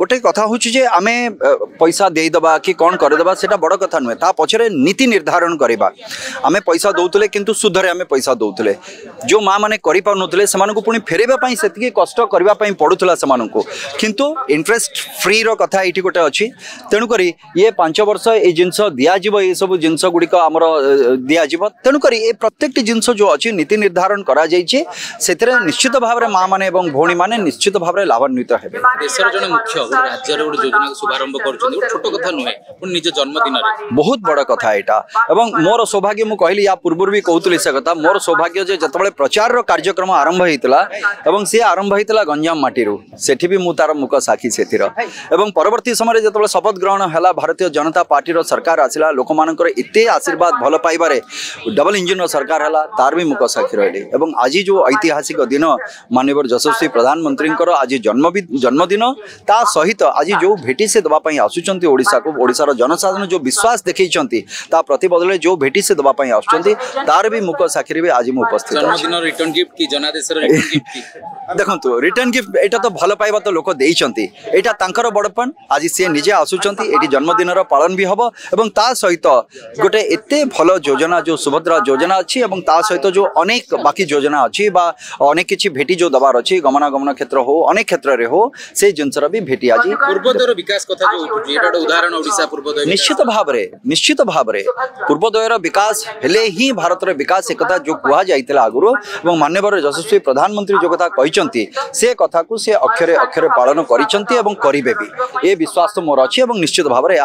गोटे कथा हूँ जे आमे पैसा देदेबा कि कौन करदेबा सेटा बड़ कथा नुहे ता पछरे नीति निर्धारण करवा आमे पैसा दौले किंतु सुधरे आमे पैसा दौले जो माँ मैंने करें से पुणी फेरवाई से कष्ट करने पड़ूला से किंतु इंटरेस्ट फ्री रो कथा ये गोटे अच्छी तेणुक ये 5 वर्ष ये जिनस दिज्व ये सब जिनस गुड़िक आमर दिज्व तेणुक ये प्रत्येक जिनस जो अच्छी नीति निर्धारण करा निश्चित भाव में माँ मैंने भौणी मैंने निश्चित भाव में लाभान्वित हे राज्य योजना शुभारंभ छोट कथा नुहे निज जन्मदिन बहुत बड़ कथा यहाँ मोर सौभाग्य मुझे कहली या पूर्व भी कहूली से कथा मोर सौभाग्य जो प्रचार कार्यक्रम आरंभ होता सी आरंभ होता गंजाम माटीरू सेठी भी मु तार मुख साक्षी से परवर्ती समय जो शपथ ग्रहण है भारतीय जनता पार्टी सरकार आसला लोक मानकर एते आशीर्वाद भल पाइबारे डबल इंजिन सरकार है तार भी मुख साक्षी रही आज जो ऐतिहासिक दिन माननीय यशस्वी प्रधानमंत्री आज जन्मदिन ता सहित आज जो भेटी से दवाई आसुंच ओडिशा को ओडिशार जनसाधारण जो विश्वास देखते प्रतिबदले जो भेटी से दवाई आसुंच तार भी मुख साक्षी भी आज मुझे उपस्थित जन्मदिन रिटर्न गिफ्ट की जनादेश देखो रिटर्न गिफ्ट एटा तो भल पाइबा तो लोक देइचंती एटा तांकर बड़पन आज सी निजे आसुचंती एटी जन्मदिन पालन भी हबो एवं ता सहित गोटे एते भल योजना जो सुभद्रा योजना अच्छी एवं ता सहित जो अनेक बाकी योजना अच्छी बा अनेक किछि भेटी जो दबार अच्छी गमनागमन क्षेत्र हो अनेक क्षेत्र रे हो से जिनसर भी भेटी आज पूर्वोदयर विकास कथा जो उठुची एटा उदाहरण ओडिशा पूर्वोदय निश्चित भाव रे पूर्वोदयर विकास हेले ही भारत रे विकास एक कथा जो कुआ जाइतला आगुरो एवं माननीय यशस्वी प्रधानमंत्री जो कथा कहचंती से कथा को से अक्षरे अक्षरे पालन करिसंती एवं करिवे भी ए विश्वास तो मोर अछि एवं निश्चित भाव रे